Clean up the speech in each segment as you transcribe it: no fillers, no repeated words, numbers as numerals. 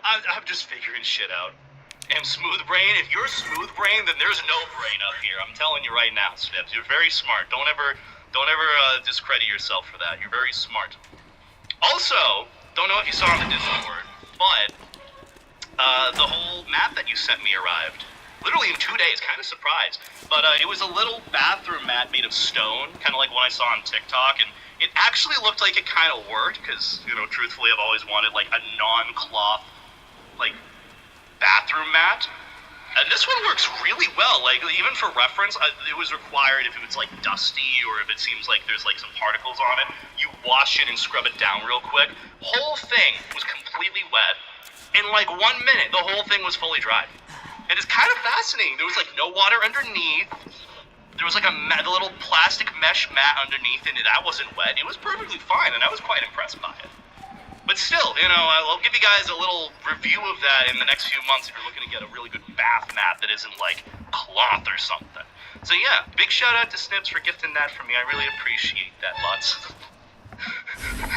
I'm just figuring shit out. And Smooth Brain, if you're Smooth Brain, then there's no brain up here. I'm telling you right now, Snips. You're very smart. Don't ever discredit yourself for that. You're very smart. Also, don't know if you saw on the Discord, but the whole map that you sent me arrived. Literally in 2 days, kind of surprised. But it was a little bathroom mat made of stone, kind of like what I saw on TikTok, and it actually looked like it kind of worked, because, truthfully, I've always wanted, like, a non-cloth, like, bathroom mat. And this one works really well. Like, even for reference, it was required if it was, like, dusty or if it seems like there's, like, some particles on it, you wash it and scrub it down real quick. Whole thing was completely wet. In, like, 1 minute, the whole thing was fully dry. And it's kind of fascinating. There was, like, no water underneath. There was, like, a little plastic mesh mat underneath, and that wasn't wet. It was perfectly fine, and I was quite impressed by it. But still, I'll give you guys a little review of that in the next few months if you're looking to get a really good bath mat that isn't, like, cloth or something. So, yeah, big shout-out to Snips for gifting that for me. I really appreciate that lots.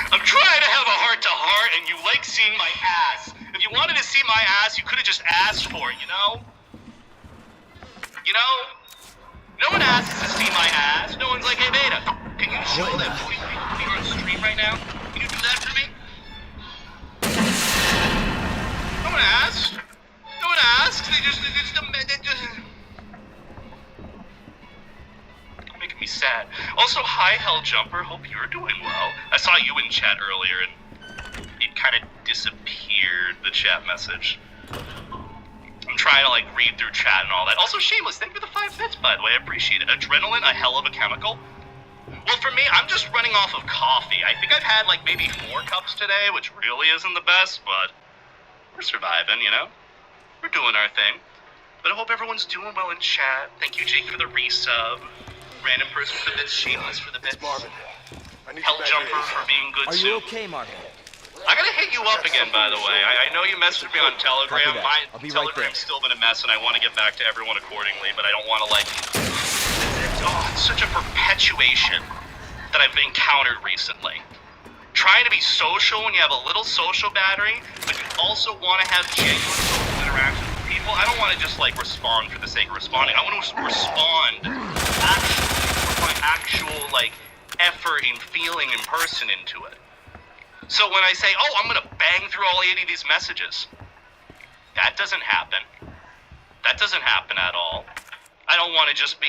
I'm trying to have a heart-to-heart, and you like seeing my ass. If you wanted to see my ass, you could have just asked for it, No one asks to see my ass. No one's like, hey, Beta, can you show that you're on stream right now? Can you do that for me? No one asks. No one asks. They just making me sad. Also, hi, Helljumper. Hope you're doing well. I saw you in chat earlier, and it kind of disappeared, the chat message. I'm trying to, like, read through chat and all that. Also, Shameless, thank you for the 5 bits, by the way. I appreciate it. Adrenaline, a hell of a chemical. Well, for me, I'm just running off of coffee. I think I've had, like, maybe 4 cups today, which really isn't the best, but we're surviving, We're doing our thing. But I hope everyone's doing well in chat. Thank you, Jake, for the resub. Random person for the bits. Shameless for the bits. Marvin. Helljumper for being good, Are too. you okay, Marvin? I gotta hit you up again, by the way. I know you messaged me on Telegram. My I'll be right Telegram's there. still been a mess, and I want to get back to everyone accordingly, but I don't want to, like... it's such a perpetuation that I've encountered recently. Trying to be social when you have a little social battery, but you also want to have genuine social interactions with people. I don't want to just, like, respond for the sake of responding. I want to respond actually with my actual, like, effort and feeling in person into it. So when I say, oh, I'm going to bang through all 80 of these messages, that doesn't happen. That doesn't happen at all. I don't want to just be,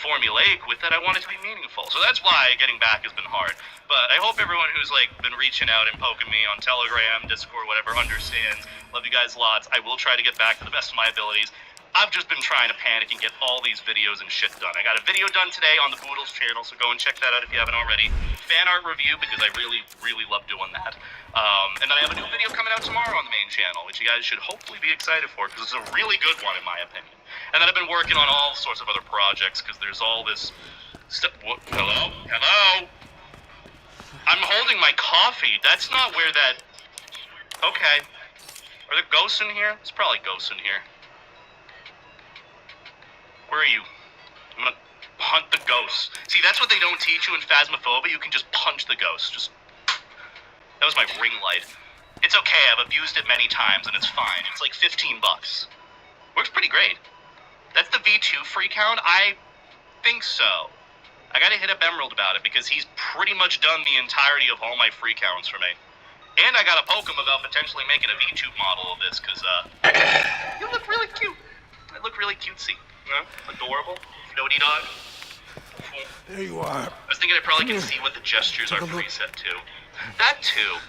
formulaic with it. I want it to be meaningful. So that's why getting back has been hard. But I hope everyone who's, like, been reaching out and poking me on Telegram, Discord, whatever, understands. Love you guys lots. I will try to get back to the best of my abilities. I've just been trying to panic and get all these videos and shit done. I got a video done today on the Boodles channel, so go and check that out if you haven't already. Fan art review, because I really, really love doing that. And then I have a new video coming out tomorrow on the main channel, which you guys should hopefully be excited for, because it's a really good one, in my opinion. And then I've been working on all sorts of other projects, because there's all this stuff. Hello? Hello? I'm holding my coffee. That's not where that... Okay. Are there ghosts in here? There's probably ghosts in here. Where are you? I'm gonna hunt the ghosts. See, that's what they don't teach you in Phasmophobia. You can just punch the ghost. That was my ring light. It's okay, I've abused it many times and it's fine. It's like $15. Works pretty great. That's the V2 free count? I think so. I gotta hit up Emerald about it because he's pretty much done the entirety of all my free counts for me. And I gotta poke him about potentially making a V2 model of this because, you look really cute. I look really cutesy. Adorable. Nody dog. There you are. I was thinking I probably can see what the gestures are preset to. That too.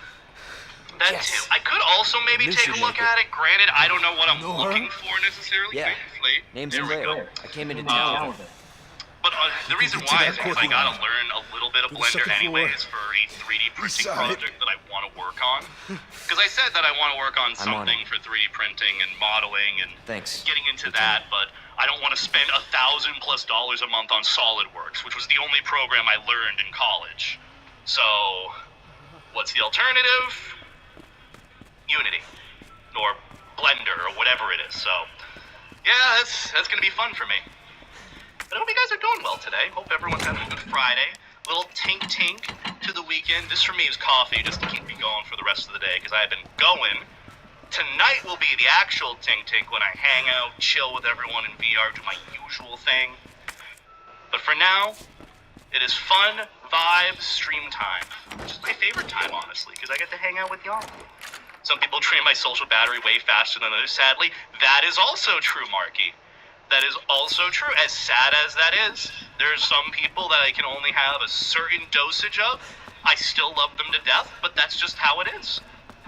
I could also maybe take a look at it. Granted, I don't know what I'm looking for necessarily. Yeah. Name's in there. I came into town with it. But the reason why is because I gotta learn a little bit of Blender anyways for a 3D printing project that I want to work on. Because I said that I want to work on something for 3D printing and modeling and getting into that, but I don't want to spend $1,000+ a month on SolidWorks, which was the only program I learned in college. So, what's the alternative? Unity. Or Blender, or whatever it is. So, yeah, that's gonna be fun for me. But I hope you guys are doing well today. Hope everyone's having a good Friday. Little tink to the weekend. This for me is coffee just to keep me going for the rest of the day because I have been going Tonight will be the actual Tink Tink when I hang out, chill with everyone in VR, do my usual thing. But for now, it is fun, vibes, stream time. Which is my favorite time, honestly, because I get to hang out with y'all. Some people drain my social battery way faster than others, sadly. That is also true, Marky. That is also true. As sad as that is, there's some people that I can only have a certain dosage of. I still love them to death, but that's just how it is.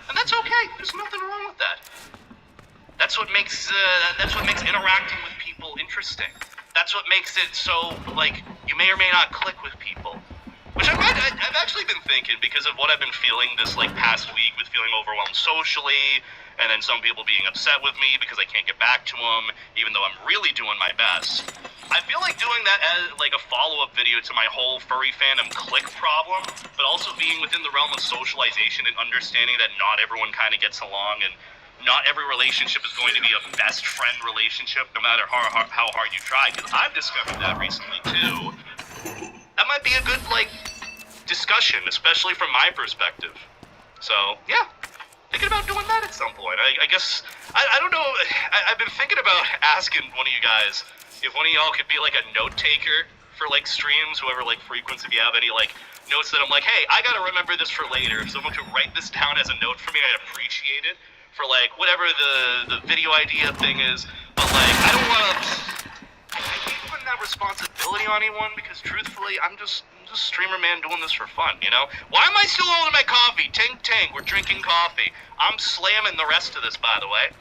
And that's okay. There's nothing wrong with that. That's what makes interacting with people interesting. That's what makes it so, like, you may or may not click with people. Which I've actually been thinking because of what I've been feeling this, like, past week with feeling overwhelmed socially, and then some people being upset with me because I can't get back to them, even though I'm really doing my best. I feel like doing that as, like, a follow-up video to my whole furry fandom click problem, but also being within the realm of socialization and understanding that not everyone kind of gets along, and not every relationship is going to be a best friend relationship, no matter how hard you try, because I've discovered that recently, too. That might be a good, like, discussion, especially from my perspective. So, yeah. Thinking about doing that at some point. I guess, I don't know, I've been thinking about asking one of you guys if one of y'all could be, like, a note taker for, like, streams, whoever, like, frequents, if you have any, like, notes that I'm like, hey, I gotta remember this for later. If someone could write this down as a note for me, I'd appreciate it. For, like, whatever the video idea thing is. But, like, I don't want to... I hate putting that responsibility on anyone because, truthfully, I'm just streamer man doing this for fun, you know? Why am I still holding my coffee? Tink Tink, we're drinking coffee. I'm slamming the rest of this, by the way.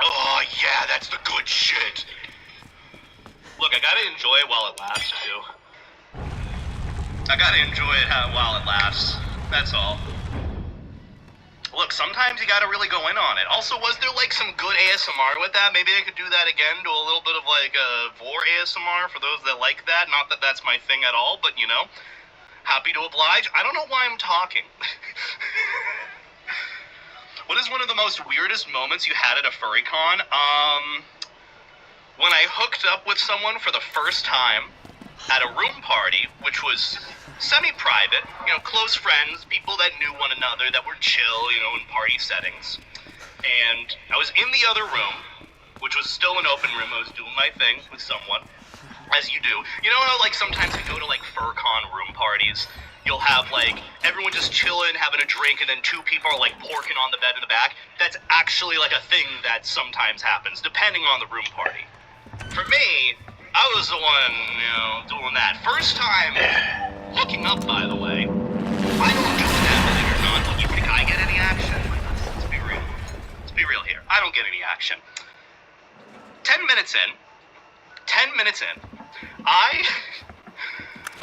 Oh, yeah, that's the good shit. Look, I gotta enjoy it while it lasts, too. I gotta enjoy it while it lasts. That's all. Look, sometimes you gotta really go in on it. Also, was there, like, some good ASMR with that? Maybe I could do that again, do a little bit of, like, vor ASMR for those that like that. Not that that's my thing at all, but, you know, happy to oblige. I don't know why I'm talking. What is one of the most weirdest moments you had at a furry con? When I hooked up with someone for the first time at a room party, which was semi-private, you know, close friends, people that knew one another, that were chill, you know, in party settings. And I was in the other room, which was still an open room. I was doing my thing with someone, as you do. You know how, like, sometimes you go to, like, FurCon room parties, you'll have, like, everyone just chilling, having a drink, and then two people are, like, porking on the bed in the back. That's actually, like, a thing that sometimes happens, depending on the room party. For me, I was the one, you know, doing that. First time hooking up, by the way. I don't do that, believe it or not. You think I get any action? Let's be real. Let's be real here. I don't get any action. 10 minutes in,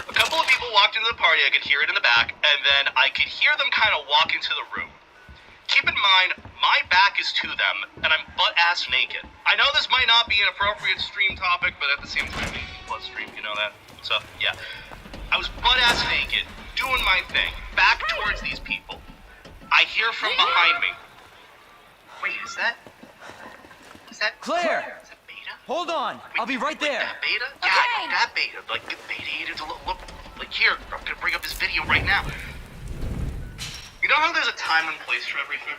a couple of people walked into the party, I could hear it in the back, and then I could hear them kind of walk into the room. Keep in mind, my back is to them, and I'm butt-ass naked. I know this might not be an appropriate stream topic, but at the same time, 18+ stream, you know that? So, yeah. I was butt-ass naked, doing my thing, back towards these people. I hear from behind me. Wait, is that Claire! Is that Beta? Hold on! I'll be right there! That Beta? Yeah, I know that Beta. Like, the Beta eaters, look, like, here, I'm gonna bring up this video right now. You know how there's a time and place for everything?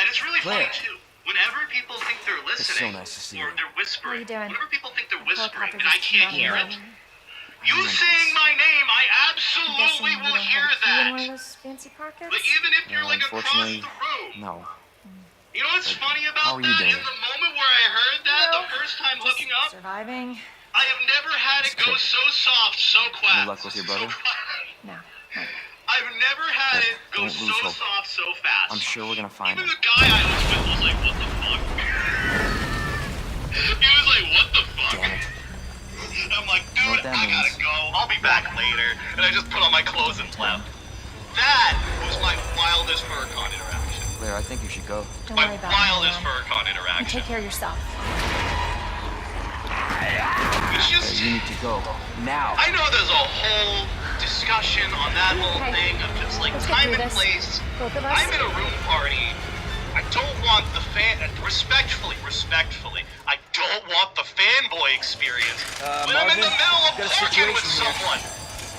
And it's really Claire. funny, too. Whenever people think they're listening, so nice to see or you. they're whispering, What are you doing? whenever people think they're whispering Helicopter and I just can't came hear out. it, you saying my name, I absolutely You will don't hear have a key in one of that. those fancy pockets? But even if you're, like, across Unfortunately, the room, no. you know what's funny how about are you that? doing? In the moment where I heard that, the first time hooking up, Surviving? I have never had it go good. so soft, so quiet. Any luck with your brother? No. I've never had it go Don't so lose hope. soft, so fast. I'm sure we're gonna find Even him. the guy I was with was like, what the fuck? He was like, what the fuck? Damn it. I'm like, You know dude, what that I gotta means? go. I'll be back later. And I just put on my clothes and left. That was my wildest FurCon interaction. Claire, I think you should go. Don't My worry about it. wildest man. FurCon You interaction. take care of yourself. It's Claire, just... you need to go. Now! I know there's a whole discussion on that whole Okay. thing of just like Let's get time through and this. place. Both of us. I'm in a room party. I don't want the respectfully, I don't want the fanboy experience when I'm in the Marvin, middle of got a working with situation here. someone.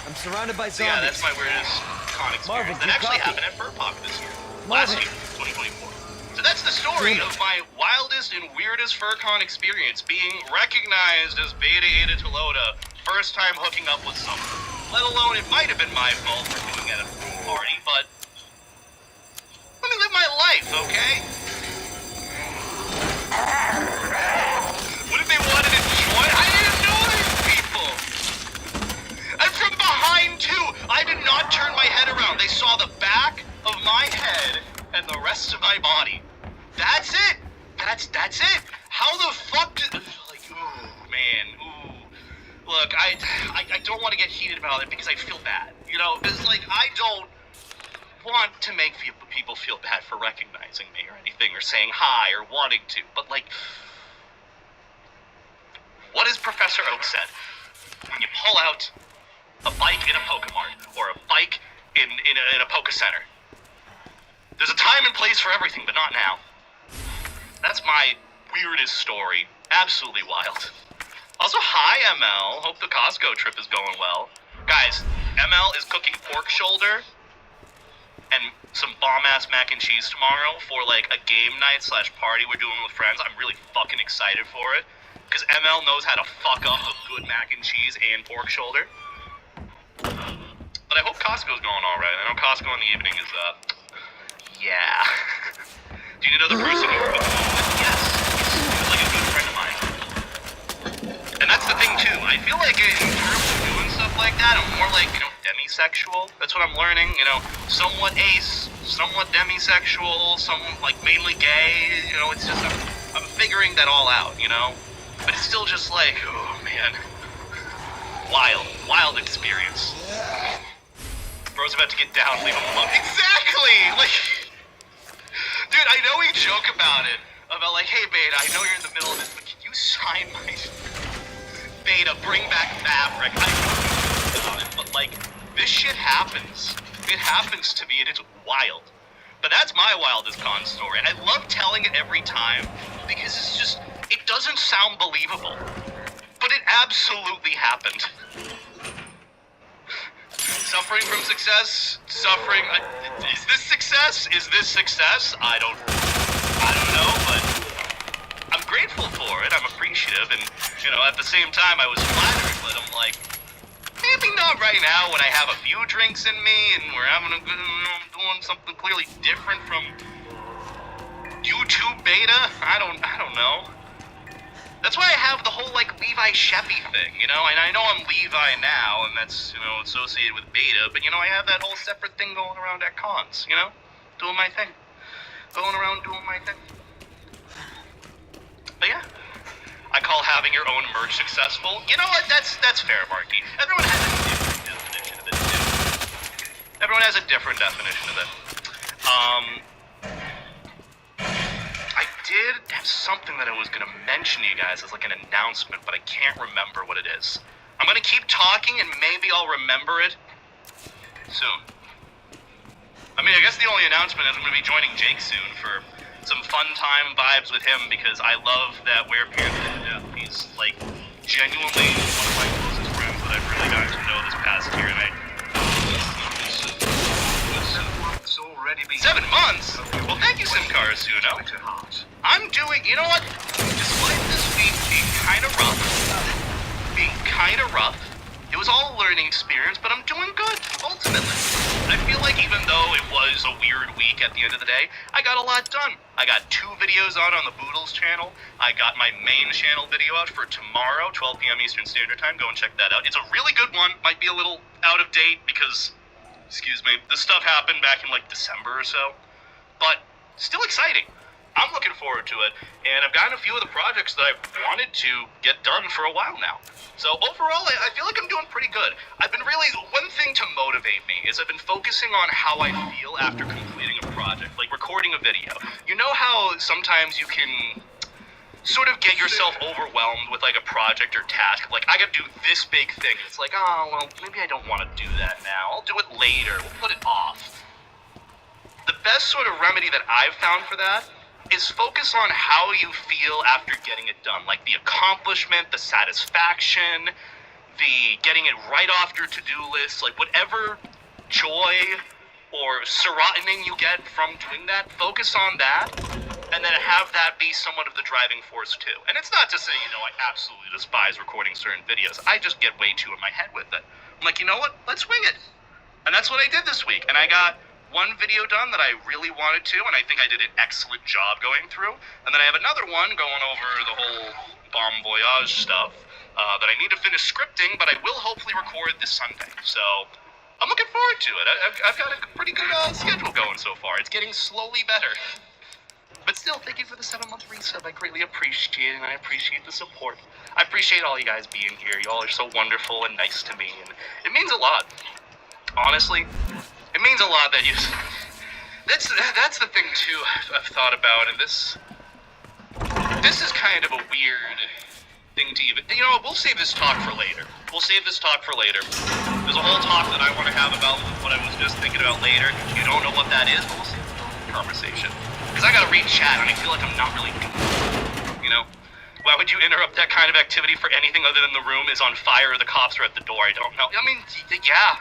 I'm surrounded by So yeah, that's zombies. my weirdest con Marvin, experience. That you actually copy? happened at FurPop this year. Marvin. Last year, 2024. So that's the story Damn it. of my wildest and weirdest FurCon experience, being recognized as Beta Eta Telota, first time hooking up with someone. Let alone it might have been my fault for doing it at a party, but let me live my life, okay? What if they wanted to join? I didn't know these people! And from behind, too! I did not turn my head around. They saw the back of my head and the rest of my body. That's it! That's it! How the fuck did... Like, ooh, man, ooh. Look, I don't want to get heated about it because I feel bad. You know, because, like, I don't want to make people feel bad for recognizing me or anything, or saying hi, or wanting to, but, like... What has Professor Oak said? When you pull out a bike in a Pokemart, or a bike in a Poke Center, there's a time and place for everything, but not now. That's my weirdest story. Absolutely wild. Also, hi, ML. Hope the Costco trip is going well. Guys, ML is cooking pork shoulder and some bomb-ass mac and cheese tomorrow for, like, a game night / party we're doing with friends. I'm really fucking excited for it. Because ML knows how to fuck up a good mac and cheese and pork shoulder. But I hope Costco's going alright. I know Costco in the evening is, yeah. Do you know the person you were with? Yes. He's like a good friend of mine. And that's the thing, too. I feel like in terms of doing stuff like that, I'm more like, you know, demisexual. That's what I'm learning. You know, somewhat ace, somewhat demisexual, somewhat, like, mainly gay. You know, it's just, I'm figuring that all out, you know? But it's still just like, oh, man. Wild experience. Bro's about to get down, leave him alone. Exactly! Like, dude, I know we joke about it. About like, hey, Beta, I know you're in the middle of this, but can you sign my... Beta, bring back Maverick. I know about it, but like, this shit happens. It happens to me, and it's wild. But that's my wildest con story. I love telling it every time, because it's just... It doesn't sound believable, but it absolutely happened. Suffering from success, suffering. Is this success? Is this success? I don't know, but I'm grateful for it. I'm appreciative, and you know, at the same time, I was flattered. But I'm like, maybe not right now when I have a few drinks in me and we're having a good, doing something clearly different from YouTube Beta. I don't know. That's why I have the whole, like, Levi Sheppy thing, you know? And I know I'm Levi now, and that's, you know, associated with Beta, but, you know, I have that whole separate thing going around at cons, you know? Doing my thing. Going around doing my thing. But, yeah. I call having your own merch successful. You know what? That's fair, Marky. Everyone has a different definition of it, too. Everyone has a different definition of it. I did have something that I was going to mention to you guys as like an announcement, but I can't remember what it is. I'm going to keep talking and maybe I'll remember it soon. I mean, I guess the only announcement is I'm going to be joining Jake soon for some fun time vibes with him because I love that Wear Pants to death. He's like genuinely one of my closest friends that I've really gotten to know this past year, and 7 months already been 7 months? Well, thank you, Simcar Asuno. I'm doing, you know what? Despite this week being kind of rough, it was all a learning experience, but I'm doing good, ultimately. I feel like even though it was a weird week at the end of the day, I got a lot done. I got 2 videos on the Boodles channel. I got my main channel video out for tomorrow, 12 p.m. Eastern Standard Time. Go and check that out. It's a really good one. Might be a little out of date because, excuse me, this stuff happened back in like December or so. But still exciting. I'm looking forward to it, and I've gotten a few of the projects that I've wanted to get done for a while now. So overall, I feel like I'm doing pretty good. I've been really, one thing to motivate me is I've been focusing on how I feel after completing a project, like recording a video. You know how sometimes you can sort of get yourself overwhelmed with like a project or task, like I gotta do this big thing. It's like, oh, well, maybe I don't want to do that now. I'll do it later. We'll put it off. The best sort of remedy that I've found for that is focus on how you feel after getting it done. Like the accomplishment, the satisfaction, the getting it right off your to-do list, like whatever joy or serotonin you get from doing that, focus on that, and then have that be somewhat of the driving force too. And it's not to say, you know, I absolutely despise recording certain videos. I just get way too in my head with it. I'm like, you know what? Let's wing it. And that's what I did this week. And I got one video done that I really wanted to, and I think I did an excellent job going through. And then I have another one going over the whole Bon Voyage stuff that I need to finish scripting, but I will hopefully record this Sunday. So I'm looking forward to it. I've got a pretty good schedule going so far. It's getting slowly better. But still, thank you for the 7-month resub. I greatly appreciate it, and I appreciate the support. I appreciate all you guys being here. Y'all are so wonderful and nice to me, and it means a lot. Honestly, it means a lot that you... That's the thing, too, I've thought about, and this is kind of a weird thing to even... You know, we'll save this talk for later. There's a whole talk that I want to have about what I was just thinking about later. You don't know what that is, but we'll save it for the conversation. Because I gotta read chat, and I feel like I'm not really doing it, you know? Why would you interrupt that kind of activity for anything other than the room is on fire or the cops are at the door? I don't know. I mean, yeah.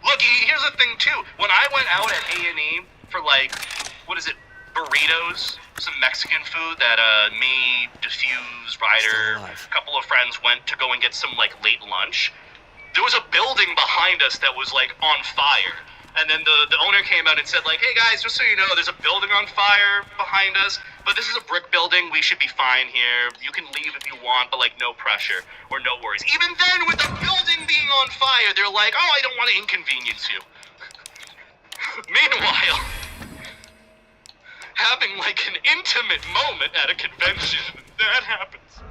Look, here's the thing, too. When I went out at A&E for, like, what is it, burritos, some Mexican food that me, Diffuse, Ryder, a couple of friends went to go and get some, like, late lunch, there was a building behind us that was, like, on fire. And then the owner came out and said, like, hey, guys, just so you know, there's a building on fire behind us, but this is a brick building. We should be fine here. You can leave if you want, but, like, no pressure or no worries. Even then, with the building being on fire, they're like, oh, I don't want to inconvenience you. Meanwhile, having, like, an intimate moment at a convention, that happens.